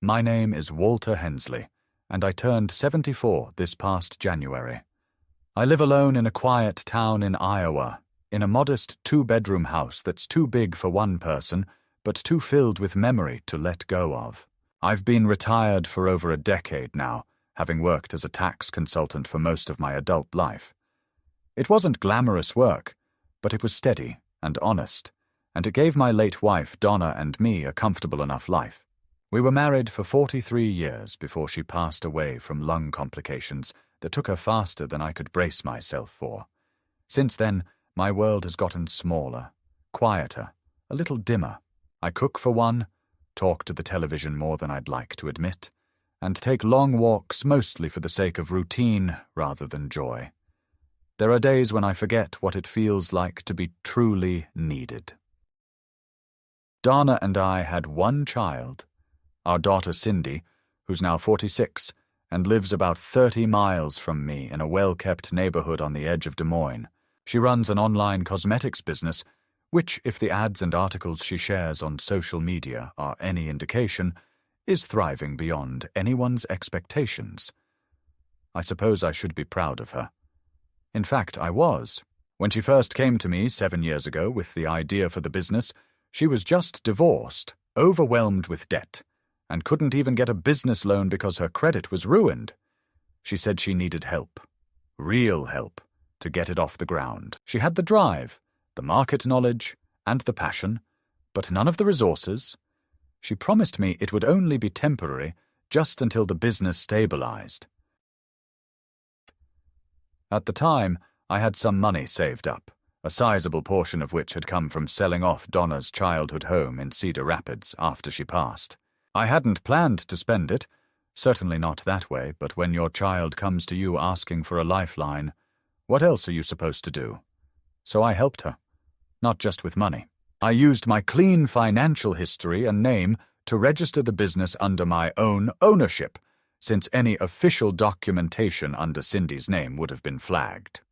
My name is Walter Hensley, and I turned 74 this past January. I live alone in a quiet town in Iowa, in a modest two-bedroom house that's too big for one person, but too filled with memory to let go of. I've been retired for over a decade now, having worked as a tax consultant for most of my adult life. It wasn't glamorous work, but it was steady and honest, and it gave my late wife, Donna, and me a comfortable enough life. We were married for 43 years before she passed away from lung complications that took her faster than I could brace myself for. Since then, my world has gotten smaller, quieter, a little dimmer. I cook for one, talk to the television more than I'd like to admit, and take long walks mostly for the sake of routine rather than joy. There are days when I forget what it feels like to be truly needed. Donna and I had one child, our daughter Cindy, who's now 46 and lives about 30 miles from me in a well-kept neighborhood on the edge of Des Moines. She runs an online cosmetics business, which, if the ads and articles she shares on social media are any indication, is thriving beyond anyone's expectations. I suppose I should be proud of her. In fact, I was. When she first came to me 7 years ago with the idea for the business, she was just divorced, overwhelmed with debt, and couldn't even get a business loan because her credit was ruined. She said she needed help, real help, to get it off the ground. She had the drive, the market knowledge, and the passion, but none of the resources. She promised me it would only be temporary, just until the business stabilized. At the time, I had some money saved up, a sizable portion of which had come from selling off Donna's childhood home in Cedar Rapids after she passed. I hadn't planned to spend it, certainly not that way, but when your child comes to you asking for a lifeline, what else are you supposed to do? So I helped her, not just with money. I used my clean financial history and name to register the business under my own ownership, since any official documentation under Cindy's name would have been flagged.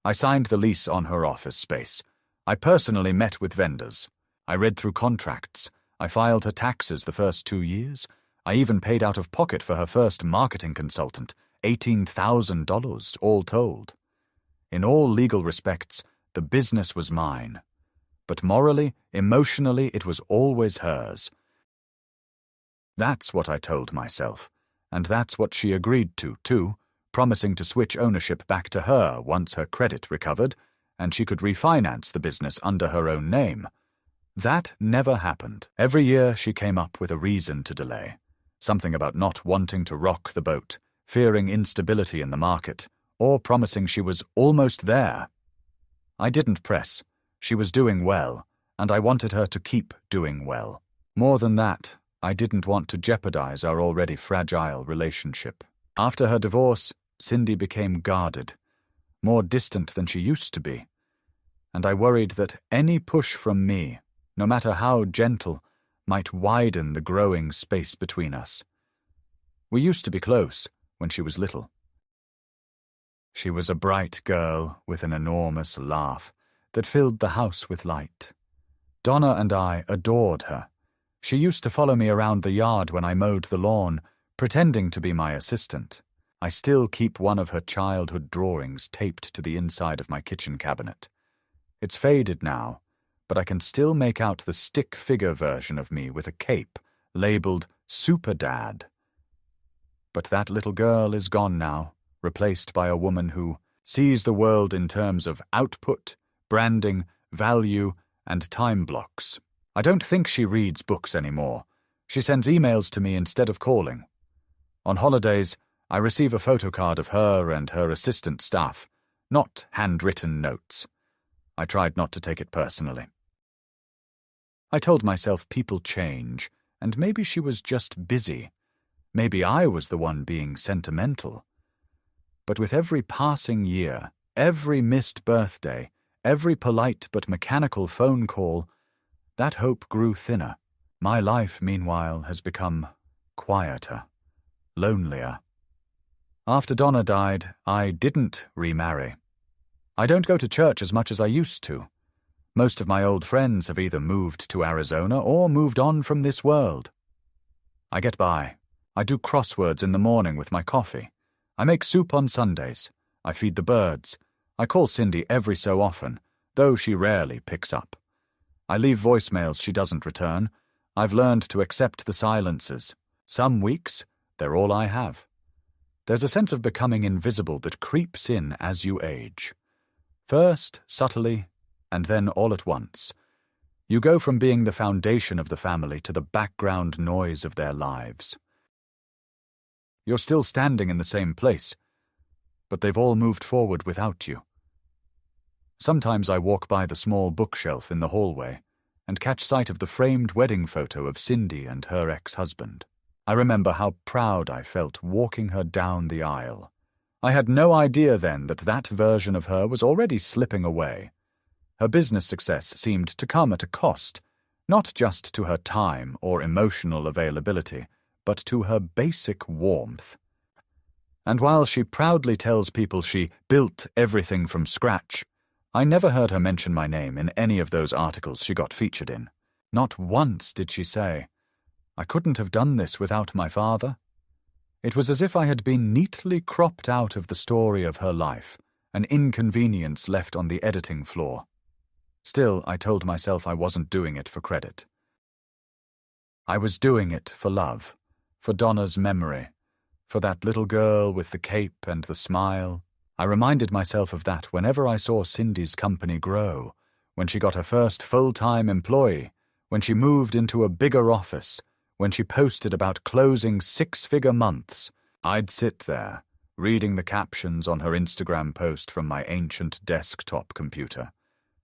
I signed the lease on her office space. I personally met with vendors. I read through contracts. I filed her taxes the first 2 years. I even paid out of pocket for her first marketing consultant, $18,000 all told. In all legal respects, the business was mine. But morally, emotionally, it was always hers. That's what I told myself, and that's what she agreed to, too, promising to switch ownership back to her once her credit recovered and she could refinance the business under her own name. That never happened. Every year she came up with a reason to delay. Something about not wanting to rock the boat, fearing instability in the market, or promising she was almost there. I didn't press. She was doing well, and I wanted her to keep doing well. More than that, I didn't want to jeopardize our already fragile relationship. After her divorce, Cindy became guarded, more distant than she used to be, and I worried that any push from me, no matter how gentle, might widen the growing space between us. We used to be close when she was little. She was a bright girl with an enormous laugh that filled the house with light. Donna and I adored her. She used to follow me around the yard when I mowed the lawn, pretending to be my assistant. I still keep one of her childhood drawings taped to the inside of my kitchen cabinet. It's faded now, but I can still make out the stick figure version of me with a cape, labeled Super Dad. But that little girl is gone now, replaced by a woman who sees the world in terms of output, branding, value, and time blocks. I don't think she reads books anymore. She sends emails to me instead of calling. On holidays, I receive a photocard of her and her assistant staff, not handwritten notes. I tried not to take it personally. I told myself people change, and maybe she was just busy. Maybe I was the one being sentimental. But with every passing year, every missed birthday, every polite but mechanical phone call, that hope grew thinner. My life, meanwhile, has become quieter, lonelier. After Donna died, I didn't remarry. I don't go to church as much as I used to. Most of my old friends have either moved to Arizona or moved on from this world. I get by. I do crosswords in the morning with my coffee. I make soup on Sundays. I feed the birds. I call Cindy every so often, though she rarely picks up. I leave voicemails she doesn't return. I've learned to accept the silences. Some weeks, they're all I have. There's a sense of becoming invisible that creeps in as you age. First, subtly, and then all at once. You go from being the foundation of the family to the background noise of their lives. You're still standing in the same place, but they've all moved forward without you. Sometimes I walk by the small bookshelf in the hallway and catch sight of the framed wedding photo of Cindy and her ex-husband. I remember how proud I felt walking her down the aisle. I had no idea then that that version of her was already slipping away. Her business success seemed to come at a cost, not just to her time or emotional availability, but to her basic warmth. And while she proudly tells people she built everything from scratch, I never heard her mention my name in any of those articles she got featured in. Not once did she say, "I couldn't have done this without my father." It was as if I had been neatly cropped out of the story of her life, an inconvenience left on the editing floor. Still, I told myself I wasn't doing it for credit. I was doing it for love, for Donna's memory, for that little girl with the cape and the smile. I reminded myself of that whenever I saw Cindy's company grow, when she got her first full-time employee, when she moved into a bigger office, when she posted about closing 6-figure months. I'd sit there, reading the captions on her Instagram post from my ancient desktop computer,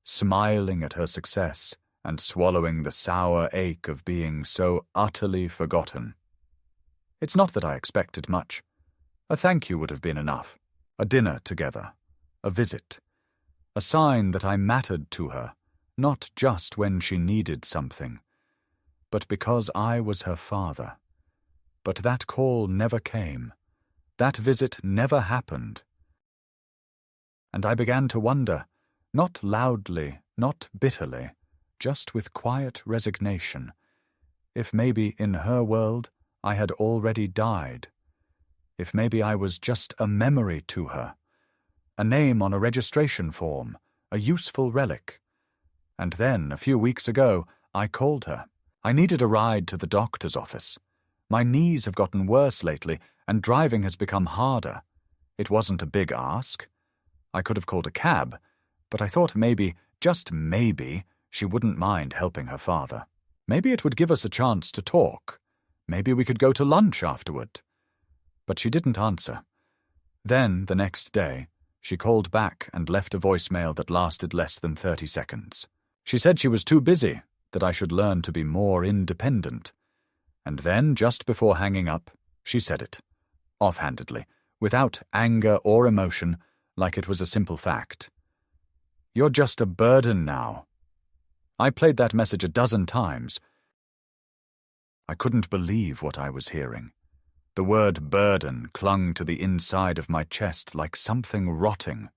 smiling at her success and swallowing the sour ache of being so utterly forgotten. It's not that I expected much. A thank you would have been enough. A dinner together. A visit. A sign that I mattered to her, not just when she needed something, but because I was her father. But that call never came. That visit never happened. And I began to wonder, not loudly, not bitterly, just with quiet resignation, if maybe in her world I had already died, if maybe I was just a memory to her, a name on a registration form, a useful relic. And then, a few weeks ago, I called her. I needed a ride to the doctor's office. My knees have gotten worse lately, and driving has become harder. It wasn't a big ask. I could have called a cab, but I thought maybe, just maybe, she wouldn't mind helping her father. Maybe it would give us a chance to talk. Maybe we could go to lunch afterward. But she didn't answer. Then, the next day, she called back and left a voicemail that lasted less than 30 seconds. She said she was too busy, that I should learn to be more independent. And then, just before hanging up, she said it, offhandedly, without anger or emotion, like it was a simple fact. "You're just a burden now." I played that message 12 times. I couldn't believe what I was hearing. The word burden clung to the inside of my chest like something rotting.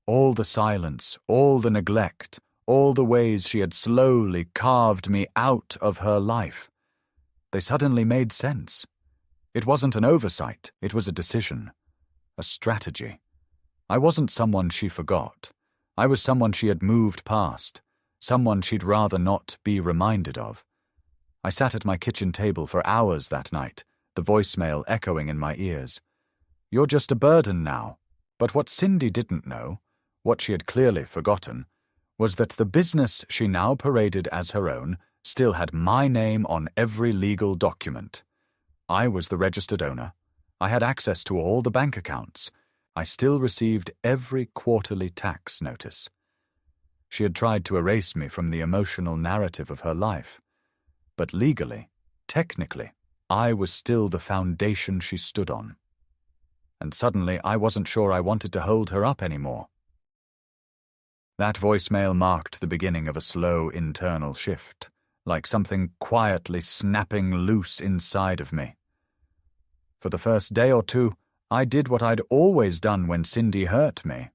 All the silence, all the neglect, all the ways she had slowly carved me out of her life. They suddenly made sense. It wasn't an oversight, it was a decision, a strategy. I wasn't someone she forgot. I was someone she had moved past, someone she'd rather not be reminded of. I sat at my kitchen table for hours that night, the voicemail echoing in my ears. "You're just a burden now." But what Cindy didn't know, what she had clearly forgotten, was that the business she now paraded as her own still had my name on every legal document. I was the registered owner. I had access to all the bank accounts. I still received every quarterly tax notice. She had tried to erase me from the emotional narrative of her life. But legally, technically, I was still the foundation she stood on. And suddenly I wasn't sure I wanted to hold her up anymore. That voicemail marked the beginning of a slow internal shift, like something quietly snapping loose inside of me. For the first day or two, I did what I'd always done when Cindy hurt me.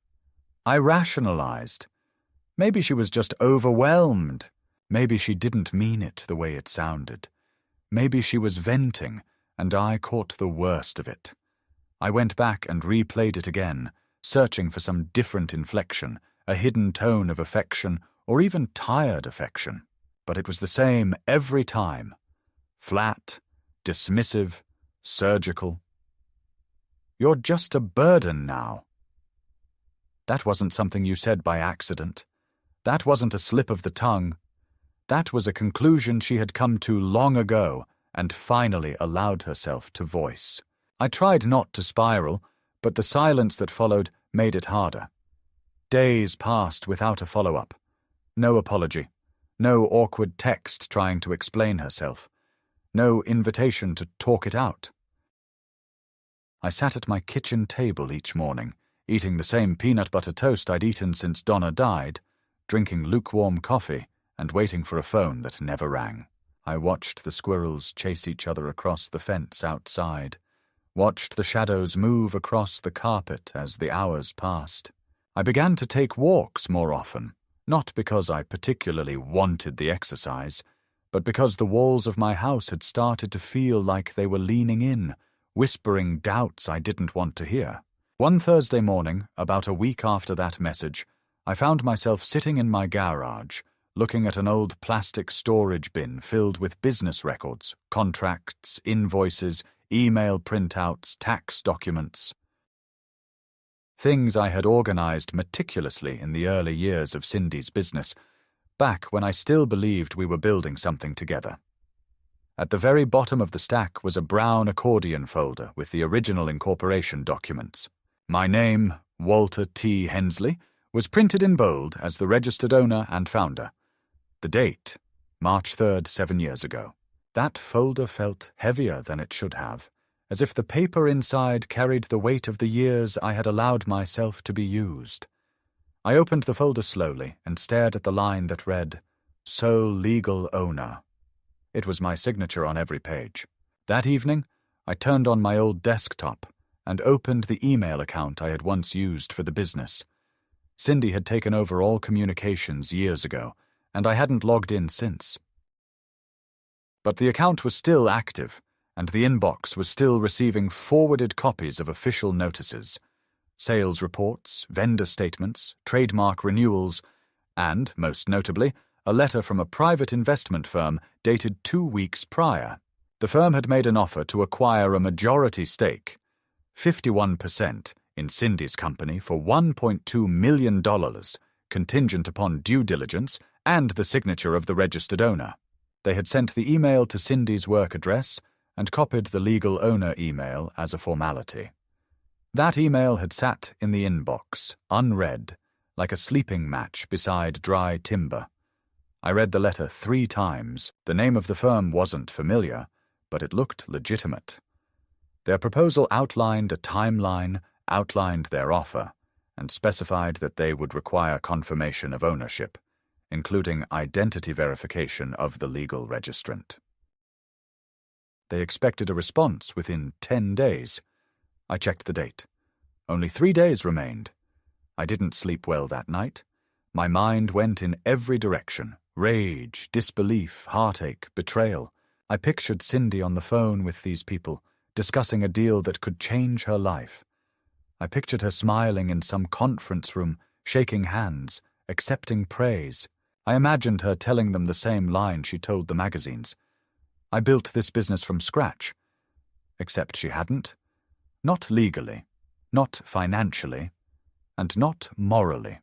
I rationalized. Maybe she was just overwhelmed. Maybe she didn't mean it the way it sounded. Maybe she was venting, and I caught the worst of it. I went back and replayed it again, searching for some different inflection, a hidden tone of affection, or even tired affection. But it was the same every time. Flat, dismissive, surgical. "You're just a burden now." That wasn't something you said by accident. That wasn't a slip of the tongue. That was a conclusion she had come to long ago and finally allowed herself to voice. I tried not to spiral, but the silence that followed made it harder. Days passed without a follow-up. No apology. No awkward text trying to explain herself. No invitation to talk it out. I sat at my kitchen table each morning, eating the same peanut butter toast I'd eaten since Donna died, drinking lukewarm coffee, and waiting for a phone that never rang. I watched the squirrels chase each other across the fence outside, watched the shadows move across the carpet as the hours passed. I began to take walks more often, not because I particularly wanted the exercise, but because the walls of my house had started to feel like they were leaning in, whispering doubts I didn't want to hear. One Thursday morning, about a week after that message, I found myself sitting in my garage, looking at an old plastic storage bin filled with business records, contracts, invoices, email printouts, tax documents. Things I had organized meticulously in the early years of Cindy's business, back when I still believed we were building something together. At the very bottom of the stack was a brown accordion folder with the original incorporation documents. My name, Walter T. Hensley, was printed in bold as the registered owner and founder. The date, March 3rd, 7 years ago. That folder felt heavier than it should have, as if the paper inside carried the weight of the years I had allowed myself to be used. I opened the folder slowly and stared at the line that read, "Sole legal owner." It was my signature on every page. That evening, I turned on my old desktop and opened the email account I had once used for the business. Cindy had taken over all communications years ago, and I hadn't logged in since. But the account was still active, and the inbox was still receiving forwarded copies of official notices, sales reports, vendor statements, trademark renewals, and, most notably, a letter from a private investment firm dated 2 weeks prior. The firm had made an offer to acquire a majority stake, 51%, in Cindy's company for $1.2 million, contingent upon due diligence and the signature of the registered owner. They had sent the email to Cindy's work address and copied the legal owner email as a formality. That email had sat in the inbox, unread, like a sleeping match beside dry timber. I read the letter 3 times. The name of the firm wasn't familiar, but it looked legitimate. Their proposal outlined a timeline, outlined their offer, and specified that they would require confirmation of ownership, including identity verification of the legal registrant. They expected a response within 10 days. I checked the date. Only 3 days remained. I didn't sleep well that night. My mind went in every direction. Rage, disbelief, heartache, betrayal. I pictured Cindy on the phone with these people, discussing a deal that could change her life. I pictured her smiling in some conference room, shaking hands, accepting praise. I imagined her telling them the same line she told the magazines. I built this business from scratch. Except she hadn't. Not legally, not financially, and not morally.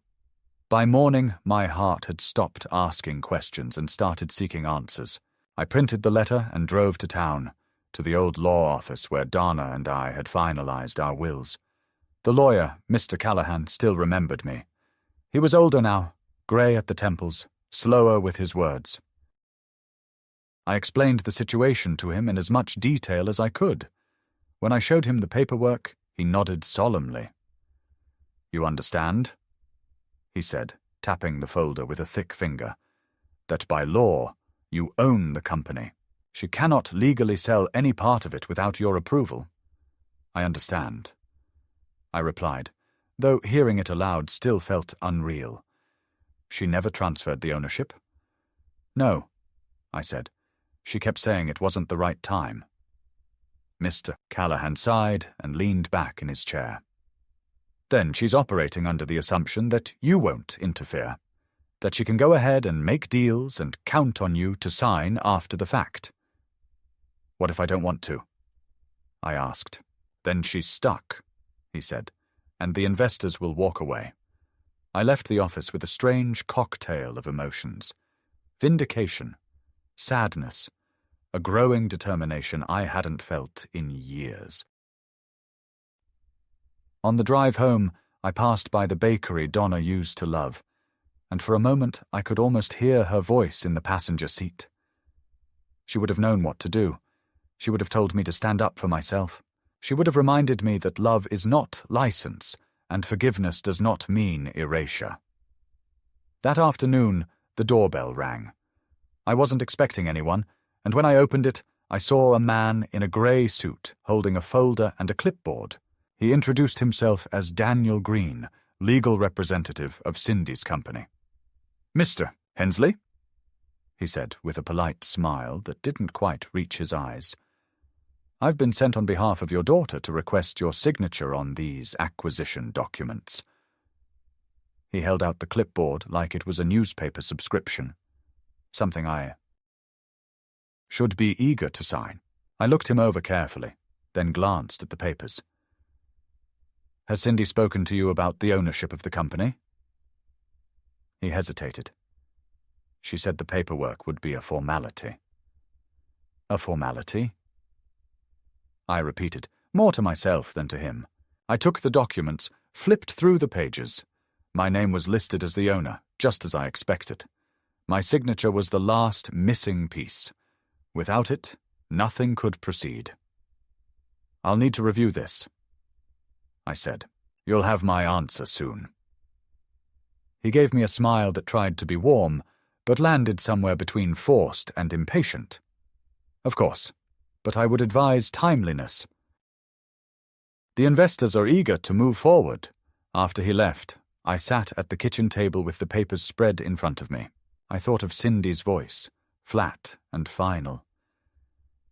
By morning, my heart had stopped asking questions and started seeking answers. I printed the letter and drove to town, to the old law office where Donna and I had finalized our wills. The lawyer, Mr. Callahan, still remembered me. He was older now, grey at the temples, slower with his words. I explained the situation to him in as much detail as I could. When I showed him the paperwork, he nodded solemnly. "You understand?" he said, tapping the folder with a thick finger, "that by law, you own the company. She cannot legally sell any part of it without your approval." "I understand," I replied, though hearing it aloud still felt unreal. "She never transferred the ownership?" "No," I said. She kept saying it wasn't the right time. Mr. Callahan sighed and leaned back in his chair. Then she's operating under the assumption that you won't interfere, that she can go ahead and make deals and count on you to sign after the fact. What if I don't want to? I asked. Then she's stuck, he said, and the investors will walk away. I left the office with a strange cocktail of emotions. Vindication, sadness, a growing determination I hadn't felt in years. On the drive home, I passed by the bakery Donna used to love, and for a moment I could almost hear her voice in the passenger seat. She would have known what to do. She would have told me to stand up for myself. She would have reminded me that love is not license, and forgiveness does not mean erasure. That afternoon, the doorbell rang. I wasn't expecting anyone, and when I opened it, I saw a man in a grey suit holding a folder and a clipboard. He introduced himself as Daniel Green, legal representative of Cindy's company. "Mr. Hensley?" he said with a polite smile that didn't quite reach his eyes. "I've been sent on behalf of your daughter to request your signature on these acquisition documents." He held out the clipboard like it was a newspaper subscription, something I should be eager to sign. I looked him over carefully, then glanced at the papers. "Has Cindy spoken to you about the ownership of the company?" He hesitated. She said the paperwork would be a formality. "A formality?" I repeated, more to myself than to him. I took the documents, flipped through the pages. My name was listed as the owner, just as I expected. My signature was the last missing piece. Without it, nothing could proceed. "I'll need to review this," I said. "You'll have my answer soon." He gave me a smile that tried to be warm, but landed somewhere between forced and impatient. "Of course, but I would advise timeliness. The investors are eager to move forward." After he left, I sat at the kitchen table with the papers spread in front of me. I thought of Cindy's voice, flat and final.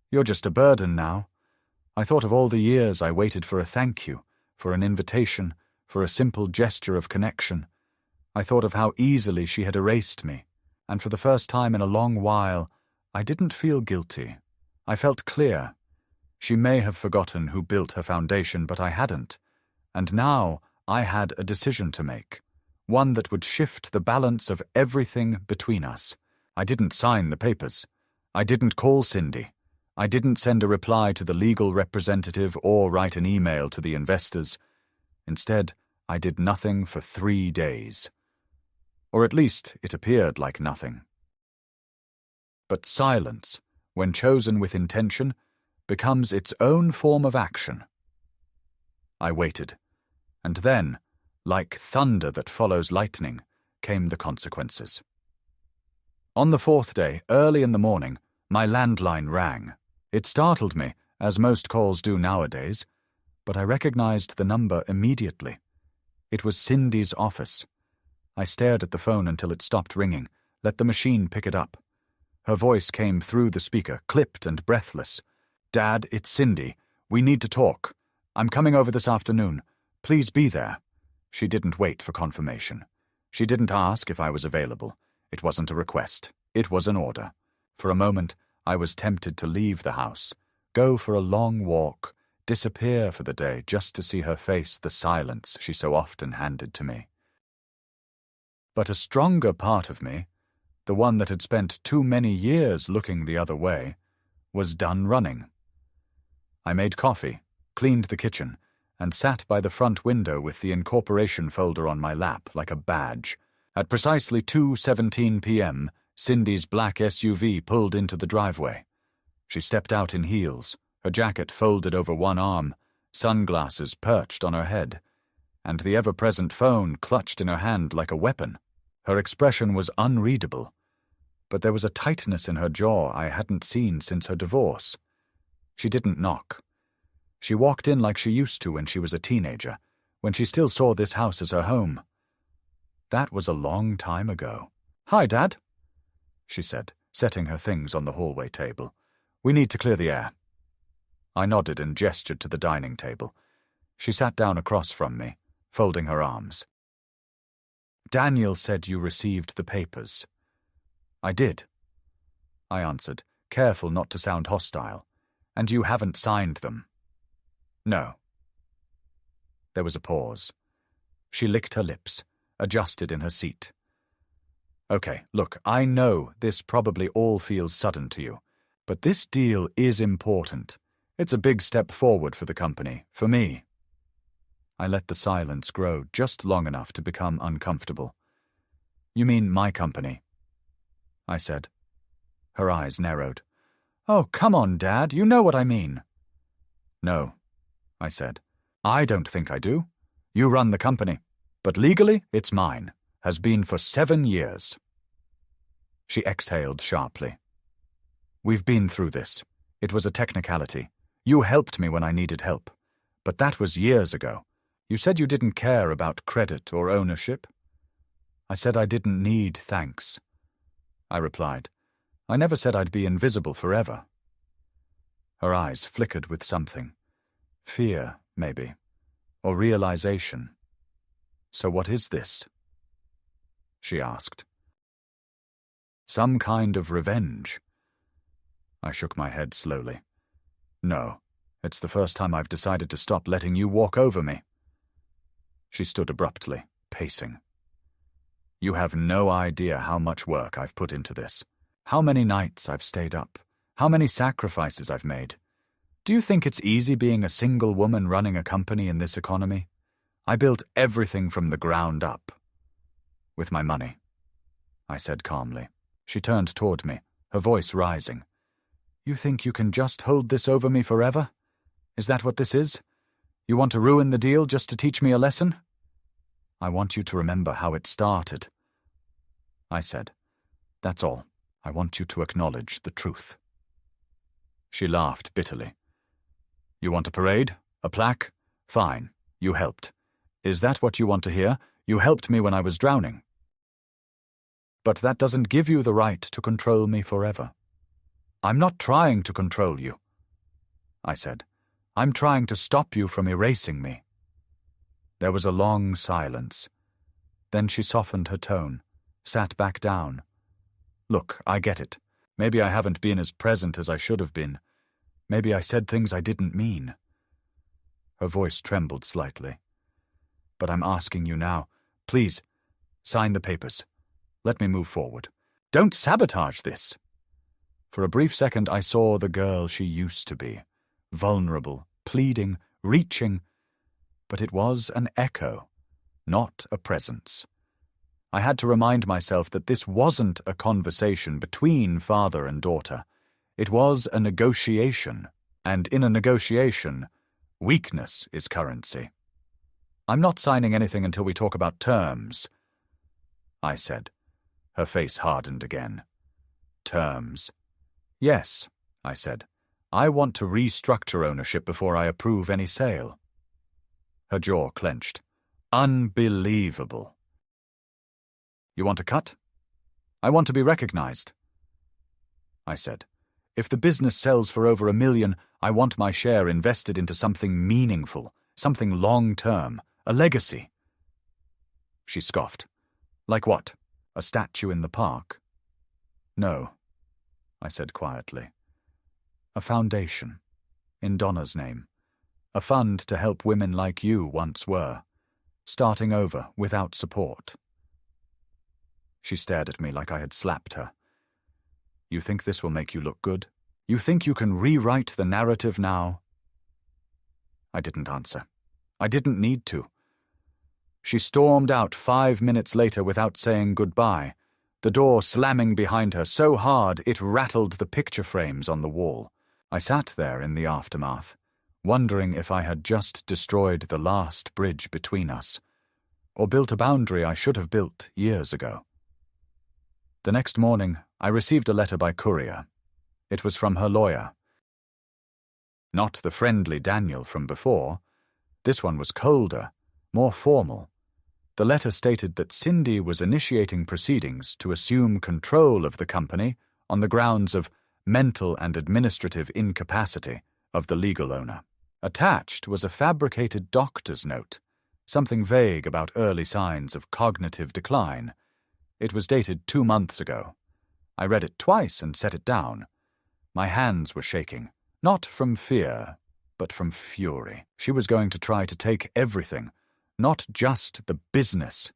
"You're just a burden now." I thought of all the years I waited for a thank you, for an invitation, for a simple gesture of connection. I thought of how easily she had erased me, and for the first time in a long while, I didn't feel guilty. I felt clear. She may have forgotten who built her foundation, but I hadn't. And now I had a decision to make, one that would shift the balance of everything between us. I didn't sign the papers. I didn't call Cindy. I didn't send a reply to the legal representative or write an email to the investors. Instead, I did nothing for 3 days. Or at least it appeared like nothing. But silence, when chosen with intention, becomes its own form of action. I waited, and then, like thunder that follows lightning, came the consequences. On the 4th day, early in the morning, my landline rang. It startled me, as most calls do nowadays, but I recognized the number immediately. It was Cindy's office. I stared at the phone until it stopped ringing, let the machine pick it up. Her voice came through the speaker, clipped and breathless. "Dad, it's Cindy. We need to talk. I'm coming over this afternoon. Please be there." She didn't wait for confirmation. She didn't ask if I was available. It wasn't a request. It was an order. For a moment, I was tempted to leave the house, go for a long walk, disappear for the day just to see her face the silence she so often handed to me. But a stronger part of me, the one that had spent too many years looking the other way, was done running. I made coffee, cleaned the kitchen, and sat by the front window with the incorporation folder on my lap like a badge. At precisely 2:17 p.m., Cindy's black SUV pulled into the driveway. She stepped out in heels, her jacket folded over one arm, sunglasses perched on her head, and the ever-present phone clutched in her hand like a weapon. Her expression was unreadable, but there was a tightness in her jaw I hadn't seen since her divorce. She didn't knock. She walked in like she used to when she was a teenager, when she still saw this house as her home. That was a long time ago. "Hi, Dad," she said, setting her things on the hallway table. "We need to clear the air." I nodded and gestured to the dining table. She sat down across from me, folding her arms. "Daniel said you received the papers." "I did," I answered, careful not to sound hostile. "And you haven't signed them?" "No." There was a pause. She licked her lips, adjusted in her seat. "Okay, look, I know this probably all feels sudden to you, but this deal is important. It's a big step forward for the company, for me." I let the silence grow just long enough to become uncomfortable. "You mean my company?" I said. Her eyes narrowed. "Oh, come on, Dad, you know what I mean." "No," I said. "I don't think I do. You run the company, but legally it's mine. Has been for 7 years." She exhaled sharply. "We've been through this. It was a technicality. You helped me when I needed help. But that was years ago. You said you didn't care about credit or ownership." "I said I didn't need thanks," I replied. "I never said I'd be invisible forever." Her eyes flickered with something. Fear, maybe. Or realization. "So what is this?" she asked. "Some kind of revenge?" I shook my head slowly. "No, it's the first time I've decided to stop letting you walk over me." She stood abruptly, pacing. "You have no idea how much work I've put into this. How many nights I've stayed up. How many sacrifices I've made. Do you think it's easy being a single woman running a company in this economy? I built everything from the ground up. With my money," I said calmly. She turned toward me, her voice rising. "You think you can just hold this over me forever? Is that what this is? You want to ruin the deal just to teach me a lesson?" "I want you to remember how it started," I said. "That's all. I want you to acknowledge the truth." She laughed bitterly. "You want a parade? A plaque? Fine. You helped. Is that what you want to hear? You helped me when I was drowning. But that doesn't give you the right to control me forever." "I'm not trying to control you," I said. "I'm trying to stop you from erasing me." There was a long silence. Then she softened her tone, sat back down. "Look, I get it. Maybe I haven't been as present as I should have been. Maybe I said things I didn't mean." Her voice trembled slightly. "But I'm asking you now, please, sign the papers. Let me move forward. Don't sabotage this." For a brief second I saw the girl she used to be, vulnerable, pleading, reaching, but it was an echo, not a presence. I had to remind myself that this wasn't a conversation between father and daughter. It was a negotiation, and in a negotiation, weakness is currency. "I'm not signing anything until we talk about terms," I said. Her face hardened again. "Terms?" "Yes," I said. "I want to restructure ownership before I approve any sale." Her jaw clenched. "Unbelievable." "You want a cut?" "I want to be recognized," I said. "If the business sells for over $1 million, I want my share invested into something meaningful, something long-term, a legacy." She scoffed. "Like what? A statue in the park?" "No," I said quietly. "A foundation, in Donna's name. A fund to help women like you once were, starting over without support." She stared at me like I had slapped her. "You think this will make you look good? You think you can rewrite the narrative now?" I didn't answer. I didn't need to. She stormed out 5 minutes later without saying goodbye, the door slamming behind her so hard it rattled the picture frames on the wall. I sat there in the aftermath, wondering if I had just destroyed the last bridge between us, or built a boundary I should have built years ago. The next morning, I received a letter by courier. It was from her lawyer. Not the friendly Daniel from before. This one was colder, more formal. The letter stated that Cindy was initiating proceedings to assume control of the company on the grounds of mental and administrative incapacity of the legal owner. Attached was a fabricated doctor's note, something vague about early signs of cognitive decline. It was dated 2 months ago. I read it twice and set it down. My hands were shaking, not from fear, but from fury. She was going to try to take everything, not just the business,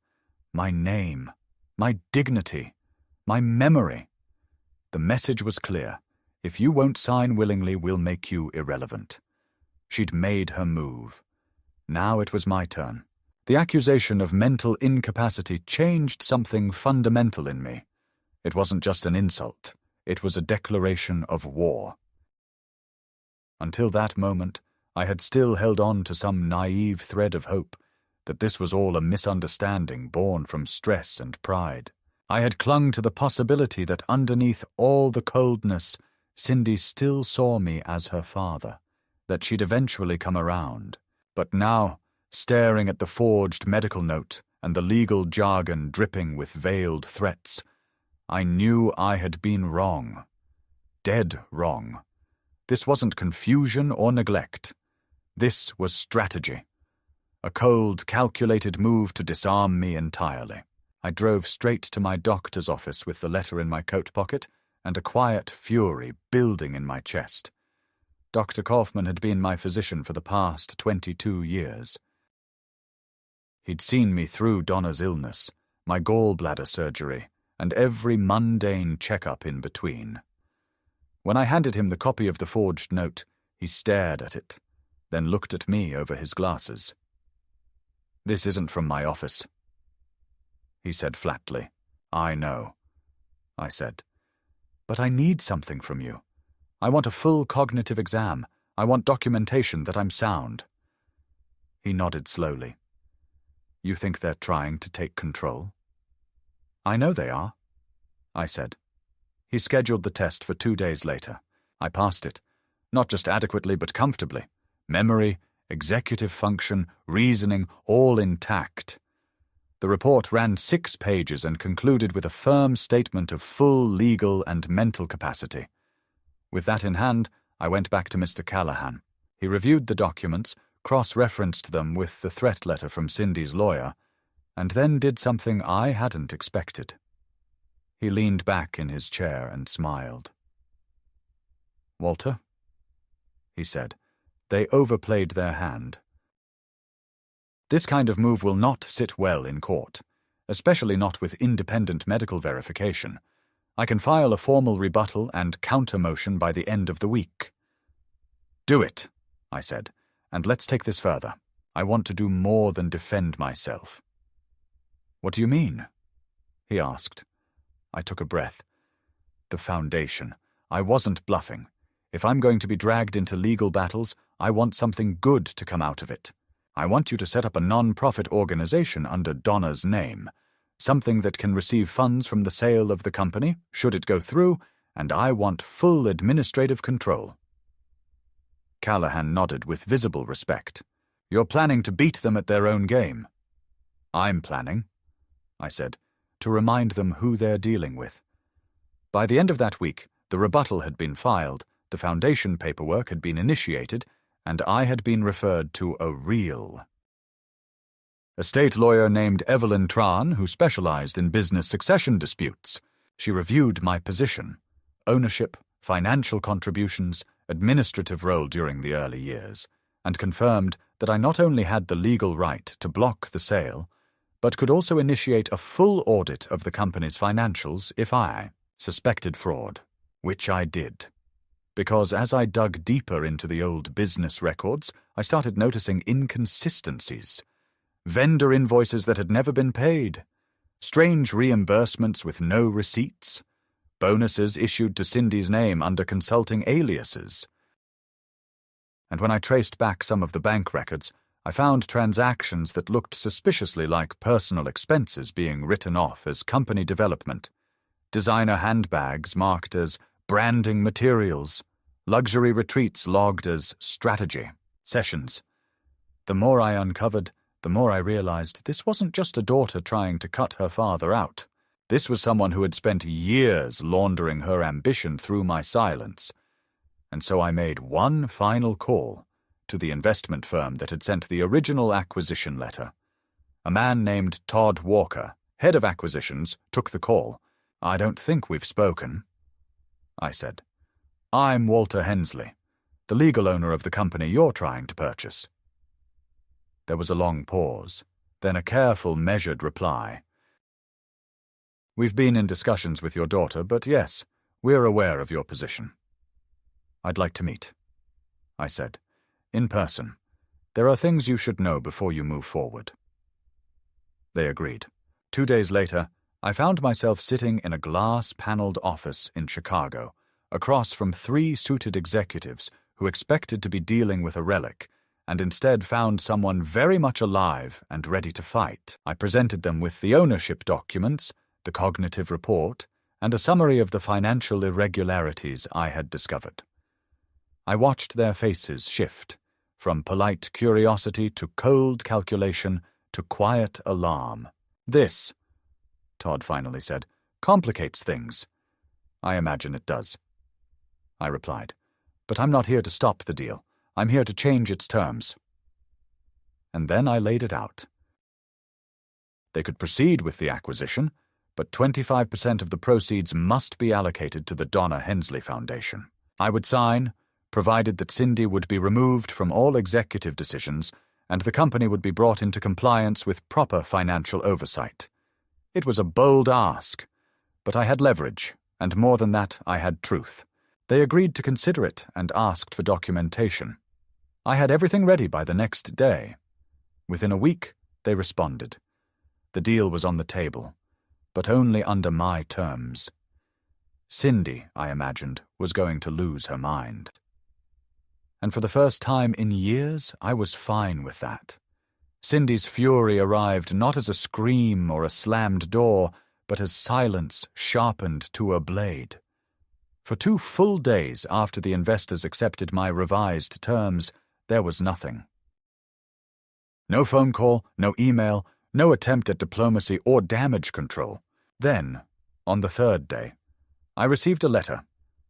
my name, my dignity, my memory. The message was clear. If you won't sign willingly, we'll make you irrelevant. She'd made her move. Now it was my turn. The accusation of mental incapacity changed something fundamental in me. It wasn't just an insult. It was a declaration of war. Until that moment, I had still held on to some naive thread of hope that this was all a misunderstanding born from stress and pride. I had clung to the possibility that underneath all the coldness, Cindy still saw me as her father, that she'd eventually come around. But now, staring at the forged medical note and the legal jargon dripping with veiled threats, I knew I had been wrong. Dead wrong. This wasn't confusion or neglect. This was strategy. A cold, calculated move to disarm me entirely. I drove straight to my doctor's office with the letter in my coat pocket and a quiet fury building in my chest. Dr. Kaufman had been my physician for the past 22 years. He'd seen me through Donna's illness, my gallbladder surgery, and every mundane checkup in between. When I handed him the copy of the forged note, he stared at it, then looked at me over his glasses. "This isn't from my office," he said flatly. "I know," I said. "But I need something from you. I want a full cognitive exam. I want documentation that I'm sound." He nodded slowly. "You think they're trying to take control?" "I know they are," I said. He scheduled the test for 2 days later. I passed it, not just adequately but comfortably. Memory, executive function, reasoning, all intact. The report ran 6 pages and concluded with a firm statement of full legal and mental capacity. With that in hand, I went back to Mr. Callahan. He reviewed the documents, cross-referenced them with the threat letter from Cindy's lawyer, and then did something I hadn't expected. He leaned back in his chair and smiled. "Walter," he said, "they overplayed their hand. This kind of move will not sit well in court, especially not with independent medical verification. I can file a formal rebuttal and counter-motion by the end of the week." "Do it," I said, "and let's take this further. I want to do more than defend myself." "What do you mean?" he asked. I took a breath. The foundation. I wasn't bluffing. If I'm going to be dragged into legal battles, I want something good to come out of it. I want you to set up a non-profit organization under Donna's name, something that can receive funds from the sale of the company, should it go through, and I want full administrative control. Callahan nodded with visible respect. "You're planning to beat them at their own game." "I'm planning," I said, "to remind them who they're dealing with." By the end of that week, the rebuttal had been filed, the foundation paperwork had been initiated, and I had been referred to a real estate lawyer named Evelyn Tran, who specialized in business succession disputes. She reviewed my position, ownership, financial contributions, administrative role during the early years, and confirmed that I not only had the legal right to block the sale, but could also initiate a full audit of the company's financials if I suspected fraud, which I did. Because as I dug deeper into the old business records, I started noticing inconsistencies. Vendor invoices that had never been paid, strange reimbursements with no receipts, bonuses issued to Cindy's name under consulting aliases. And when I traced back some of the bank records, I found transactions that looked suspiciously like personal expenses being written off as company development, designer handbags marked as branding materials, luxury retreats logged as strategy sessions. The more I uncovered, the more I realized this wasn't just a daughter trying to cut her father out. This was someone who had spent years laundering her ambition through my silence, and so I made one final call to the investment firm that had sent the original acquisition letter. A man named Todd Walker, head of acquisitions, took the call. "I don't think we've spoken," I said. "I'm Walter Hensley, the legal owner of the company you're trying to purchase." There was a long pause, then a careful, measured reply. "We've been in discussions with your daughter, but yes, we're aware of your position." "I'd like to meet," I said, "in person. There are things you should know before you move forward." They agreed. 2 days later, I found myself sitting in a glass-paneled office in Chicago, across from 3 suited executives who expected to be dealing with a relic, and instead found someone very much alive and ready to fight. I presented them with the ownership documents, the cognitive report, and a summary of the financial irregularities I had discovered. I watched their faces shift, from polite curiosity to cold calculation to quiet alarm. "This," Todd finally said, "complicates things." "I imagine it does," I replied. "But I'm not here to stop the deal. I'm here to change its terms." And then I laid it out. They could proceed with the acquisition, but 25% of the proceeds must be allocated to the Donna Hensley Foundation. I would sign, provided that Cindy would be removed from all executive decisions and the company would be brought into compliance with proper financial oversight. It was a bold ask, but I had leverage, and more than that, I had truth. They agreed to consider it and asked for documentation. I had everything ready by the next day. Within a week, they responded. The deal was on the table, but only under my terms. Cindy, I imagined, was going to lose her mind. And for the first time in years, I was fine with that. Cindy's fury arrived not as a scream or a slammed door, but as silence sharpened to a blade. For 2 full days after the investors accepted my revised terms, there was nothing. No phone call, no email, no attempt at diplomacy or damage control. Then, on the 3rd day, I received a letter,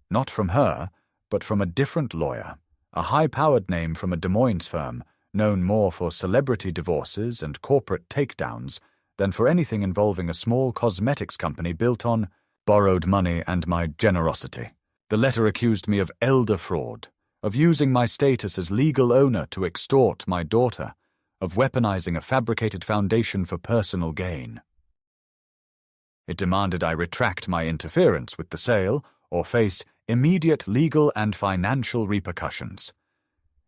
not from her, but from a different lawyer, a high-powered name from a Des Moines firm, known more for celebrity divorces and corporate takedowns than for anything involving a small cosmetics company built on borrowed money and my generosity. The letter accused me of elder fraud, of using my status as legal owner to extort my daughter, of weaponizing a fabricated foundation for personal gain. It demanded I retract my interference with the sale or face immediate legal and financial repercussions.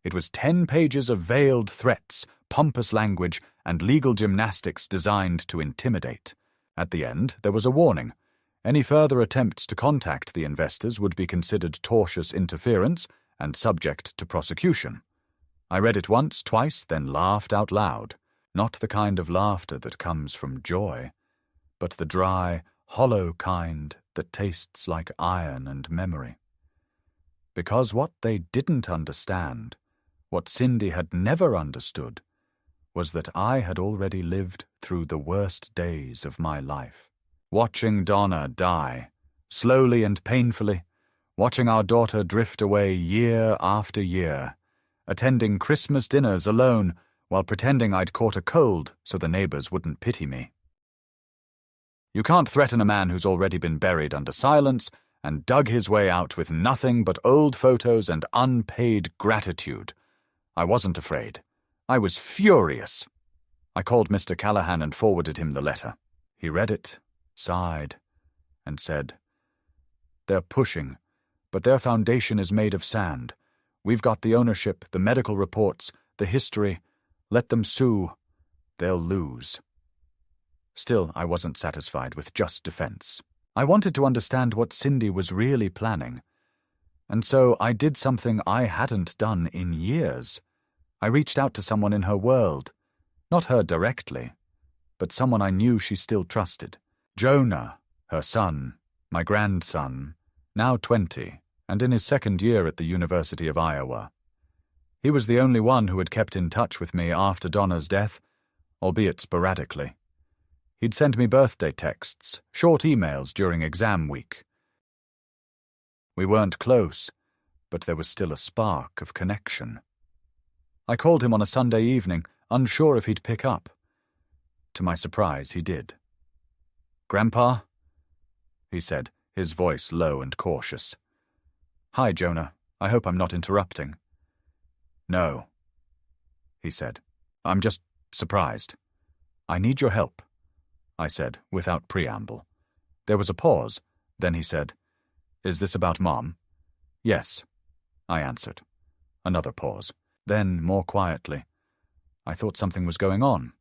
It was 10 pages of veiled threats, pompous language, and legal gymnastics designed to intimidate. At the end, there was a warning. Any further attempts to contact the investors would be considered tortious interference and subject to prosecution. I read it once, twice, then laughed out loud. Not the kind of laughter that comes from joy, but the dry, hollow kind that tastes like iron and memory. Because what they didn't understand, what Cindy had never understood, was that I had already lived through the worst days of my life. Watching Donna die, slowly and painfully, watching our daughter drift away year after year, attending Christmas dinners alone while pretending I'd caught a cold so the neighbors wouldn't pity me. You can't threaten a man who's already been buried under silence and dug his way out with nothing but old photos and unpaid gratitude. I wasn't afraid. I was furious. I called Mr. Callahan and forwarded him the letter. He read it, sighed, and said, "They're pushing, but their foundation is made of sand. We've got the ownership, the medical reports, the history. Let them sue. They'll lose." Still, I wasn't satisfied with just defense. I wanted to understand what Cindy was really planning. And so I did something I hadn't done in years. I reached out to someone in her world. Not her directly, but someone I knew she still trusted. Jonah, her son, my grandson, now 20, and in his 2nd year at the University of Iowa. He was the only one who had kept in touch with me after Donna's death, albeit sporadically. He'd send me birthday texts, short emails during exam week. We weren't close, but there was still a spark of connection. I called him on a Sunday evening, unsure if he'd pick up. To my surprise, he did. "Grandpa?" he said, his voice low and cautious. "Hi, Jonah. I hope I'm not interrupting." "No," he said. "I'm just surprised." "I need your help," I said, without preamble. There was a pause. Then he said, "Is this about Mom?" "Yes," I answered. Another pause. Then, more quietly, I thought something was going on.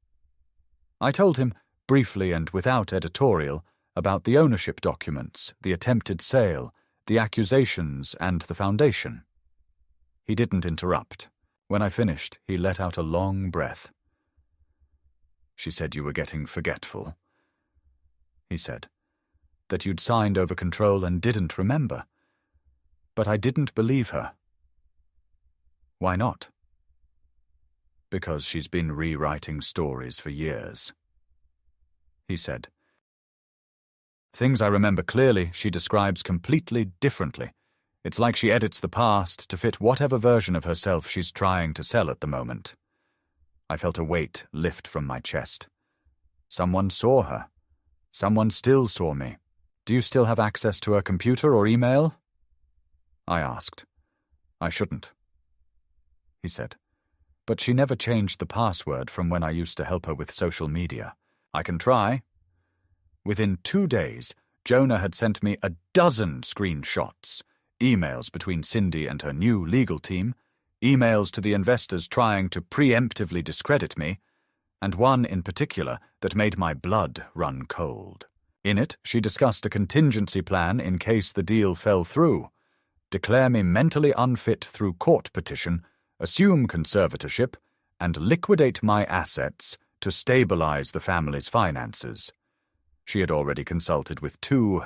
I told him, briefly and without editorial, about the ownership documents, the attempted sale, the accusations, and the foundation. He didn't interrupt. When I finished, he let out a long breath. "She said you were getting forgetful," he said, "that you'd signed over control and didn't remember. But I didn't believe her." "Why not?" "Because she's been rewriting stories for years," he said. "Things I remember clearly, she describes completely differently. It's like she edits the past to fit whatever version of herself she's trying to sell at the moment." I felt a weight lift from my chest. Someone saw her. Someone still saw me. "Do you still have access to her computer or email?" I asked. "I shouldn't," he said. "But she never changed the password from when I used to help her with social media. I can try." Within 2 days, Jonah had sent me a dozen screenshots, emails between Cindy and her new legal team, emails to the investors trying to preemptively discredit me, and one in particular that made my blood run cold. In it, she discussed a contingency plan in case the deal fell through, declare me mentally unfit through court petition, assume conservatorship, and liquidate my assets to stabilize the family's finances. She had already consulted with 2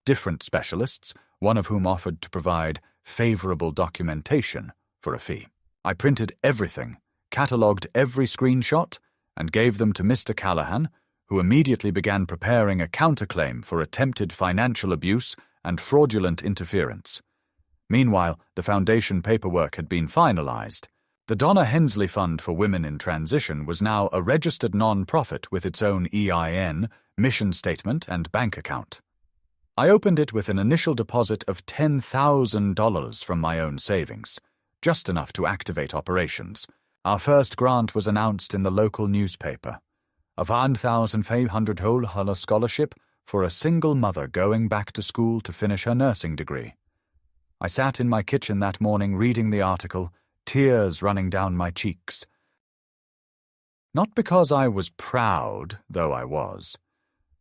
different specialists, one of whom offered to provide favorable documentation for a fee. I printed everything, catalogued every screenshot, and gave them to Mr. Callahan, who immediately began preparing a counterclaim for attempted financial abuse and fraudulent interference. Meanwhile, the foundation paperwork had been finalized. The Donna Hensley Fund for Women in Transition was now a registered non-profit with its own EIN, mission statement, and bank account. I opened it with an initial deposit of $10,000 from my own savings, just enough to activate operations. Our first grant was announced in the local newspaper. A $1,500 scholarship for a single mother going back to school to finish her nursing degree. I sat in my kitchen that morning reading the article, tears running down my cheeks. Not because I was proud, though I was,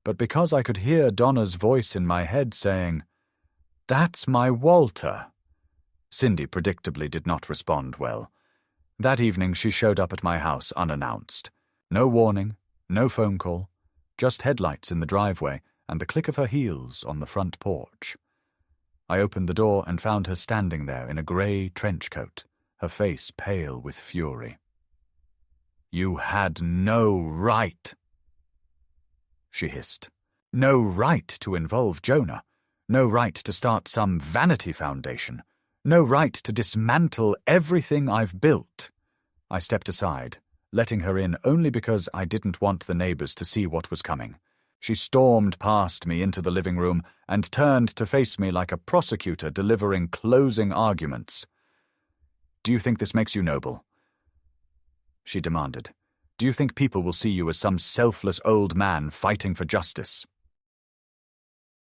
but because I could hear Donna's voice in my head saying, "That's my Walter." Cindy predictably did not respond well. That evening she showed up at my house unannounced. No warning, no phone call, just headlights in the driveway and the click of her heels on the front porch. I opened the door and found her standing there in a grey trench coat, her face pale with fury. "You had no right," she hissed. "No right to involve Jonah. No right to start some vanity foundation. No right to dismantle everything I've built." I stepped aside, letting her in only because I didn't want the neighbors to see what was coming. She stormed past me into the living room and turned to face me like a prosecutor delivering closing arguments. "Do you think this makes you noble?" she demanded. "Do you think people will see you as some selfless old man fighting for justice?"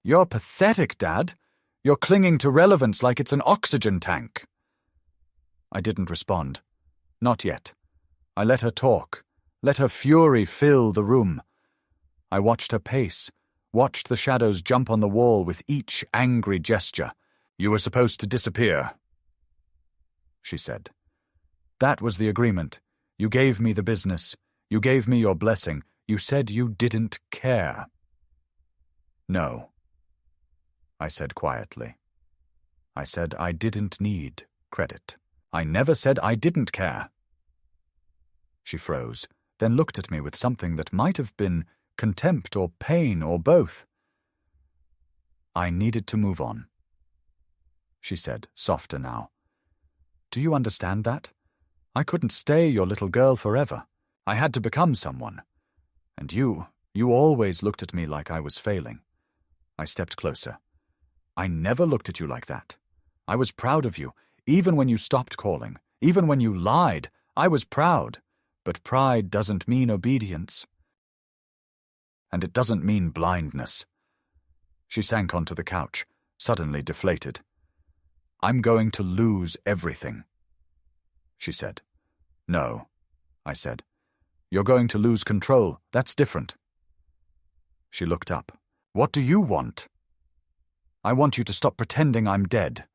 "You're pathetic, Dad. You're clinging to relevance like it's an oxygen tank." I didn't respond. Not yet. I let her talk, let her fury fill the room. I watched her pace, watched the shadows jump on the wall with each angry gesture. "You were supposed to disappear," she said. "That was the agreement. You gave me the business. You gave me your blessing. You said you didn't care." "No," I said quietly. "I said I didn't need credit. I never said I didn't care." She froze, then looked at me with something that might have been contempt or pain or both. "I needed to move on," she said, softer now. "Do you understand that? I couldn't stay your little girl forever. I had to become someone. And you always looked at me like I was failing." I stepped closer. "I never looked at you like that. I was proud of you, even when you stopped calling, even when you lied. I was proud, but pride doesn't mean obedience. And it doesn't mean blindness." She sank onto the couch, suddenly deflated. "I'm going to lose everything," she said. "No," I said. "You're going to lose control. That's different." She looked up. "What do you want?" "I want you to stop pretending I'm dead.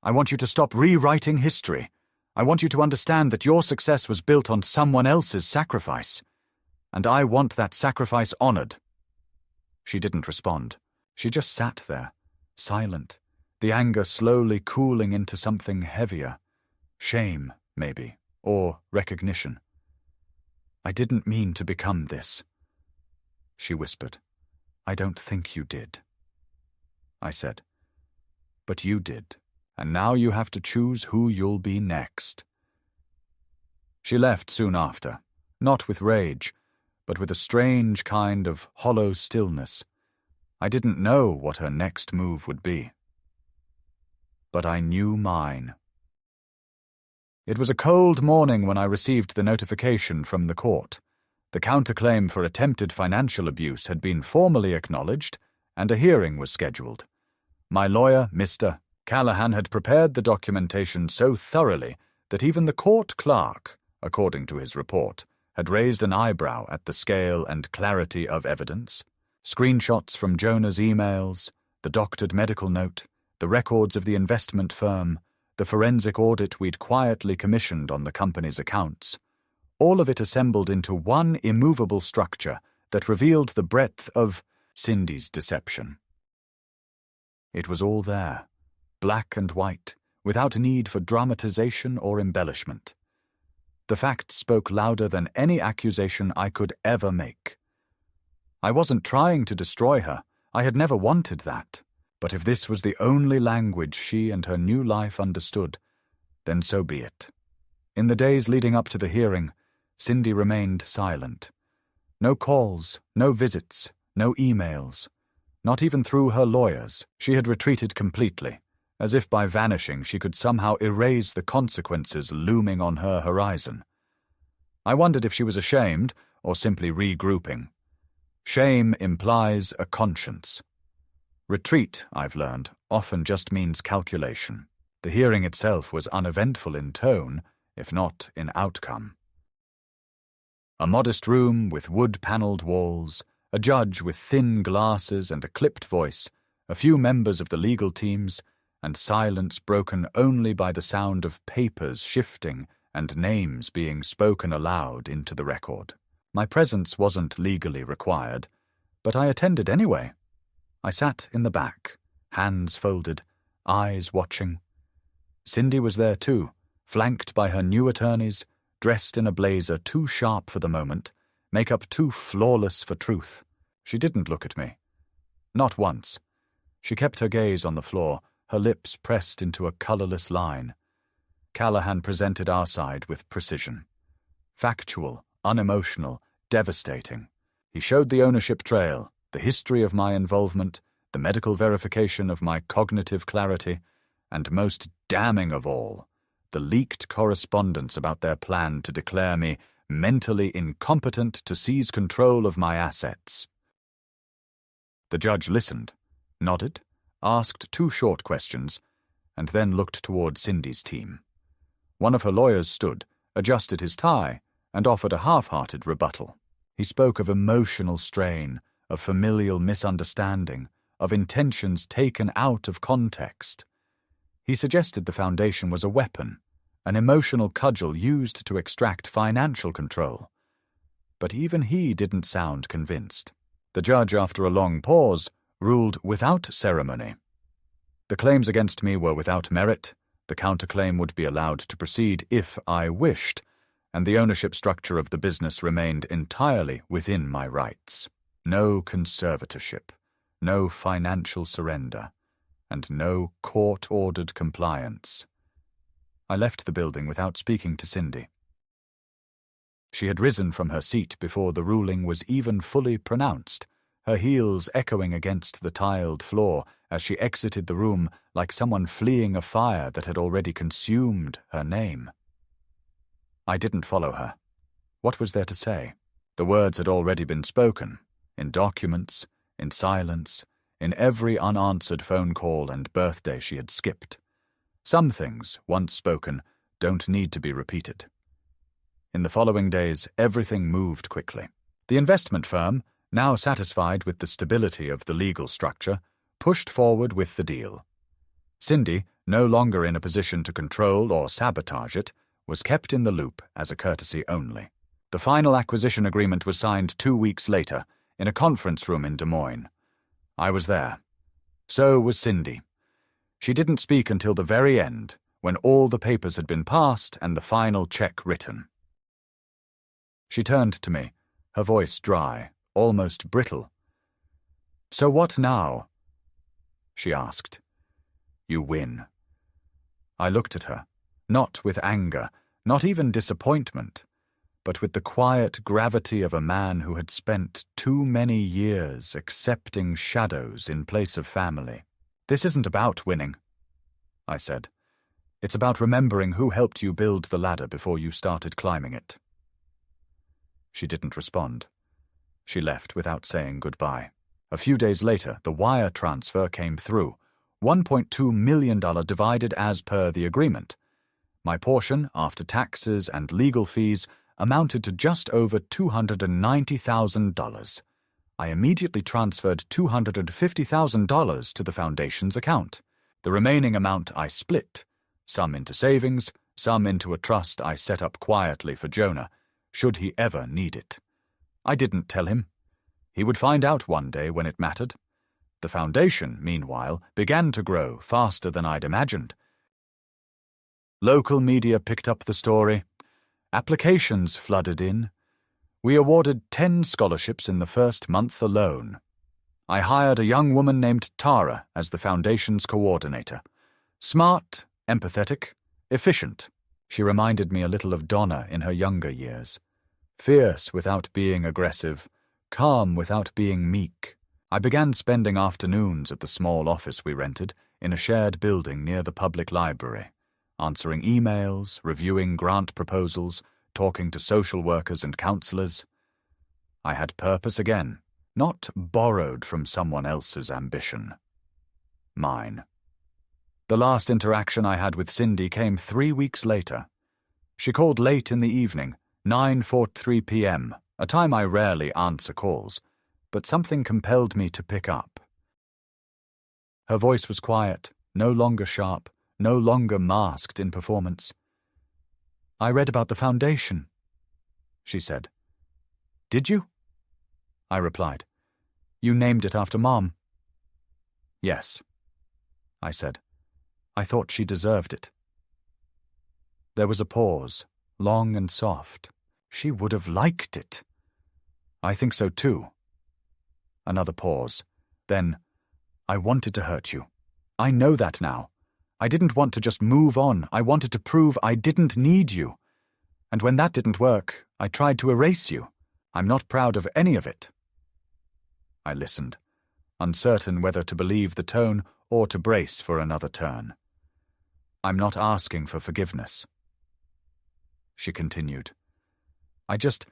I want you to stop rewriting history. I want you to understand that your success was built on someone else's sacrifice. And I want that sacrifice honored." She didn't respond. She just sat there, silent, the anger slowly cooling into something heavier. Shame, maybe, or recognition. "I didn't mean to become this," she whispered. "I don't think you did." I said, "But you did, and now you have to choose who you'll be next." She left soon after, not with rage, but with a strange kind of hollow stillness. I didn't know what her next move would be. But I knew mine. It was a cold morning when I received the notification from the court. The counterclaim for attempted financial abuse had been formally acknowledged, and a hearing was scheduled. My lawyer, Mr. Callahan, had prepared the documentation so thoroughly that even the court clerk, according to his report, had raised an eyebrow at the scale and clarity of evidence. Screenshots from Jonah's emails, the doctored medical note, the records of the investment firm, the forensic audit we'd quietly commissioned on the company's accounts, all of it assembled into one immovable structure that revealed the breadth of Cindy's deception. It was all there, black and white, without need for dramatization or embellishment. The facts spoke louder than any accusation I could ever make. I wasn't trying to destroy her. I had never wanted that. But if this was the only language she and her new life understood, then so be it. In the days leading up to the hearing, Cindy remained silent. No calls, no visits, no emails. Not even through her lawyers. She had retreated completely, as if by vanishing she could somehow erase the consequences looming on her horizon. I wondered if she was ashamed or simply regrouping. Shame implies a conscience. Retreat, I've learned, often just means calculation. The hearing itself was uneventful in tone, if not in outcome. A modest room with wood-panelled walls, a judge with thin glasses and a clipped voice, a few members of the legal teams, and silence broken only by the sound of papers shifting and names being spoken aloud into the record. My presence wasn't legally required, but I attended anyway. I sat in the back, hands folded, eyes watching. Cindy was there too, flanked by her new attorneys, dressed in a blazer too sharp for the moment, makeup too flawless for truth. She didn't look at me. Not once. She kept her gaze on the floor, her lips pressed into a colourless line. Callahan presented our side with precision. Factual, unemotional, devastating. He showed the ownership trail, the history of my involvement, the medical verification of my cognitive clarity, and most damning of all, the leaked correspondence about their plan to declare me mentally incompetent to seize control of my assets. The judge listened, nodded, asked 2 short questions, and then looked toward Cindy's team. One of her lawyers stood, adjusted his tie, and offered a half-hearted rebuttal. He spoke of emotional strain, of familial misunderstanding, of intentions taken out of context. He suggested the foundation was a weapon, an emotional cudgel used to extract financial control. But even he didn't sound convinced. The judge, after a long pause, ruled without ceremony. The claims against me were without merit. The counterclaim would be allowed to proceed if I wished, and the ownership structure of the business remained entirely within my rights. No conservatorship, no financial surrender, and no court-ordered compliance. I left the building without speaking to Cindy. She had risen from her seat before the ruling was even fully pronounced, her heels echoing against the tiled floor as she exited the room like someone fleeing a fire that had already consumed her name. I didn't follow her. What was there to say? The words had already been spoken, in documents, in silence, in every unanswered phone call and birthday she had skipped. Some things, once spoken, don't need to be repeated. In the following days, everything moved quickly. The investment firm, now satisfied with the stability of the legal structure, pushed forward with the deal. Cindy, no longer in a position to control or sabotage it, was kept in the loop as a courtesy only. The final acquisition agreement was signed 2 weeks later, in a conference room in Des Moines. I was there. So was Cindy. She didn't speak until the very end, when all the papers had been passed and the final check written. She turned to me, her voice dry, almost brittle. "So what now?" she asked. "You win." I looked at her, not with anger, not even disappointment, but with the quiet gravity of a man who had spent too many years accepting shadows in place of family. "This isn't about winning," I said. "It's about remembering who helped you build the ladder before you started climbing it." She didn't respond. She left without saying goodbye. A few days later, the wire transfer came through, $1.2 million divided as per the agreement. My portion, after taxes and legal fees, amounted to just over $290,000. I immediately transferred $250,000 to the foundation's account. The remaining amount I split, some into savings, some into a trust I set up quietly for Jonah, should he ever need it. I didn't tell him. He would find out one day when it mattered. The foundation, meanwhile, began to grow faster than I'd imagined. Local media picked up the story. Applications flooded in. We awarded 10 scholarships in the first month alone. I hired a young woman named Tara as the foundation's coordinator. Smart, empathetic, efficient. She reminded me a little of Donna in her younger years. Fierce without being aggressive, calm without being meek. I began spending afternoons at the small office we rented in a shared building near the public library, answering emails, reviewing grant proposals, talking to social workers and counselors. I had purpose again, not borrowed from someone else's ambition. Mine. The last interaction I had with Cindy came 3 weeks later. She called late in the evening, 9:43 p.m., a time I rarely answer calls, but something compelled me to pick up. Her voice was quiet, no longer sharp, no longer masked in performance. "I read about the foundation," she said. "Did you?" I replied. "You named it after Mom." "Yes," I said. I thought she deserved it. There was a pause, long and soft. She would have liked it. I think so too. Another pause. Then, "I wanted to hurt you. I know that now. I didn't want to just move on. I wanted to prove I didn't need you. And when that didn't work, I tried to erase you. I'm not proud of any of it." I listened, uncertain whether to believe the tone or to brace for another turn. "I'm not asking for forgiveness," she continued. "I just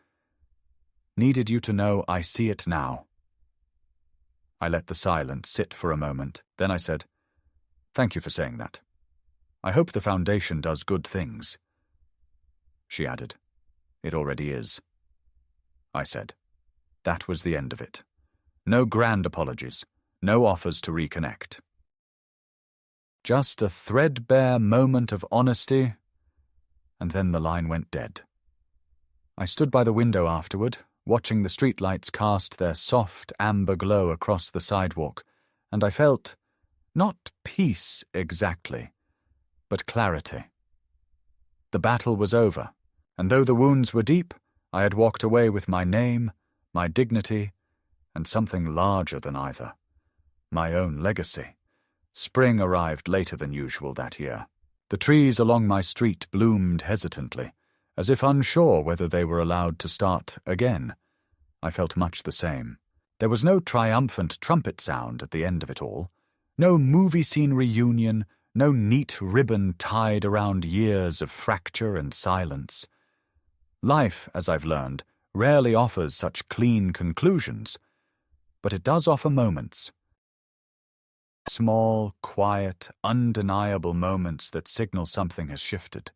needed you to know I see it now." I let the silence sit for a moment. Then I said, "Thank you for saying that. I hope the foundation does good things." She added, "It already is." I said. That was the end of it. No grand apologies, no offers to reconnect. Just a threadbare moment of honesty, and then the line went dead. I stood by the window afterward, watching the streetlights cast their soft amber glow across the sidewalk, and I felt, not peace exactly, but clarity. The battle was over. And though the wounds were deep, I had walked away with my name, my dignity, and something larger than either, my own legacy. Spring arrived later than usual that year. The trees along my street bloomed hesitantly, as if unsure whether they were allowed to start again. I felt much the same. There was no triumphant trumpet sound at the end of it all, no movie scene reunion, no neat ribbon tied around years of fracture and silence. Life, as I've learned, rarely offers such clean conclusions, but it does offer moments. Small, quiet, undeniable moments that signal something has shifted.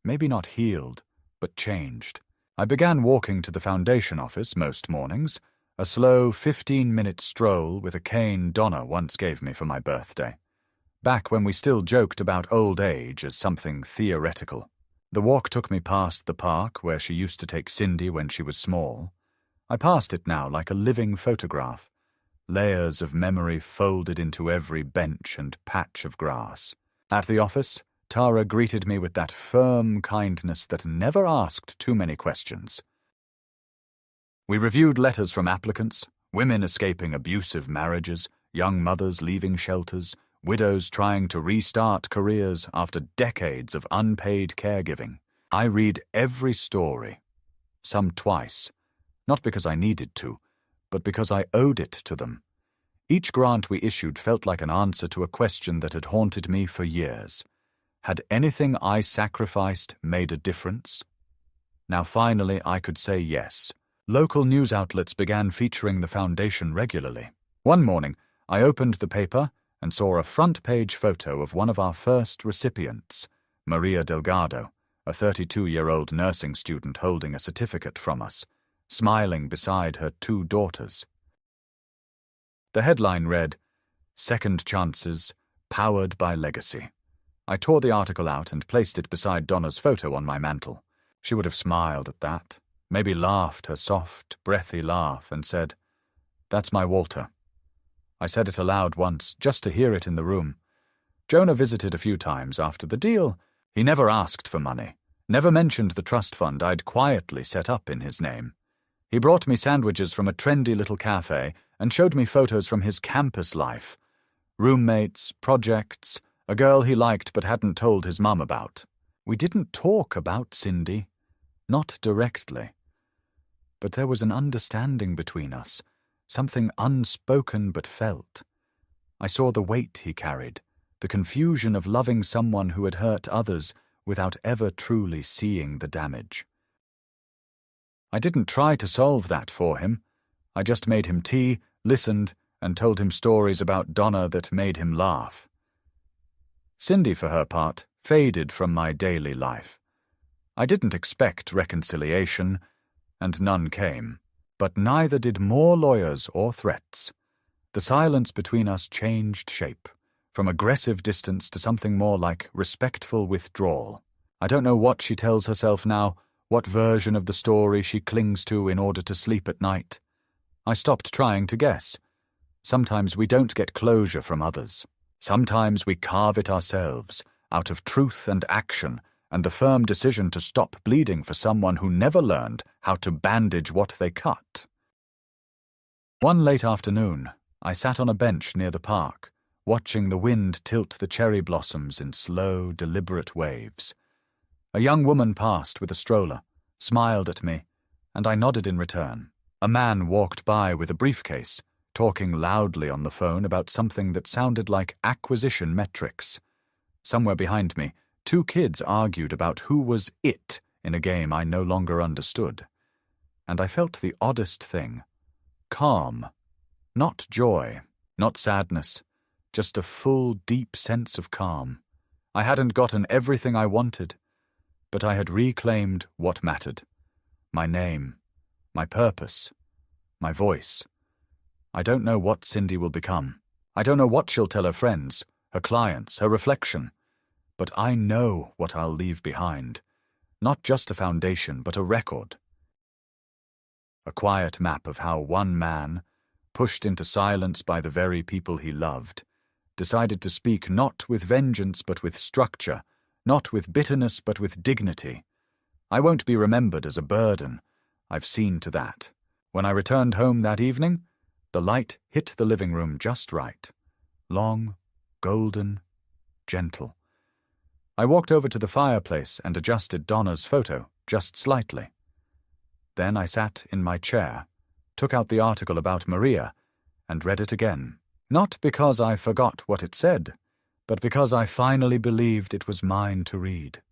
Maybe not healed, but changed. I began walking to the foundation office most mornings, a slow 15-minute stroll with a cane Donna once gave me for my birthday, back when we still joked about old age as something theoretical. The walk took me past the park where she used to take Cindy when she was small. I passed it now like a living photograph, layers of memory folded into every bench and patch of grass. At the office, Tara greeted me with that firm kindness that never asked too many questions. We reviewed letters from applicants, women escaping abusive marriages, young mothers leaving shelters, widows trying to restart careers after decades of unpaid caregiving. I read every story, some twice, not because I needed to, but because I owed it to them. Each grant we issued felt like an answer to a question that had haunted me for years. Had anything I sacrificed made a difference? Now finally I could say yes. Local news outlets began featuring the foundation regularly. One morning, I opened the paper and saw a front-page photo of one of our first recipients, Maria Delgado, a 32-year-old nursing student holding a certificate from us, smiling beside her 2 daughters. The headline read, "Second Chances, Powered by Legacy." I tore the article out and placed it beside Donna's photo on my mantel. She would have smiled at that, maybe laughed her soft, breathy laugh, and said, "That's my Walter." I said it aloud once, just to hear it in the room. Jonah visited a few times after the deal. He never asked for money, never mentioned the trust fund I'd quietly set up in his name. He brought me sandwiches from a trendy little cafe and showed me photos from his campus life. Roommates, projects, a girl he liked but hadn't told his mum about. We didn't talk about Cindy, not directly. But there was an understanding between us, something unspoken but felt. I saw the weight he carried, the confusion of loving someone who had hurt others without ever truly seeing the damage. I didn't try to solve that for him. I just made him tea, listened, and told him stories about Donna that made him laugh. Cindy, for her part, faded from my daily life. I didn't expect reconciliation, and none came. But neither did more lawyers or threats. The silence between us changed shape, from aggressive distance to something more like respectful withdrawal. I don't know what she tells herself now, what version of the story she clings to in order to sleep at night. I stopped trying to guess. Sometimes we don't get closure from others. Sometimes we carve it ourselves, out of truth and action, and the firm decision to stop bleeding for someone who never learned how to bandage what they cut. One late afternoon, I sat on a bench near the park, watching the wind tilt the cherry blossoms in slow, deliberate waves. A young woman passed with a stroller, smiled at me, and I nodded in return. A man walked by with a briefcase, talking loudly on the phone about something that sounded like acquisition metrics. Somewhere behind me, 2 kids argued about who was it in a game I no longer understood. And I felt the oddest thing. Calm. Not joy, not sadness, just a full, deep sense of calm. I hadn't gotten everything I wanted, but I had reclaimed what mattered. My name, my purpose, my voice. I don't know what Cindy will become. I don't know what she'll tell her friends, her clients, her reflection. But I know what I'll leave behind. Not just a foundation, but a record. A quiet map of how one man, pushed into silence by the very people he loved, decided to speak not with vengeance but with structure, not with bitterness but with dignity. I won't be remembered as a burden. I've seen to that. When I returned home that evening, the light hit the living room just right. Long, golden, gentle. I walked over to the fireplace and adjusted Donna's photo just slightly. Then I sat in my chair, took out the article about Maria, and read it again. Not because I forgot what it said, but because I finally believed it was mine to read.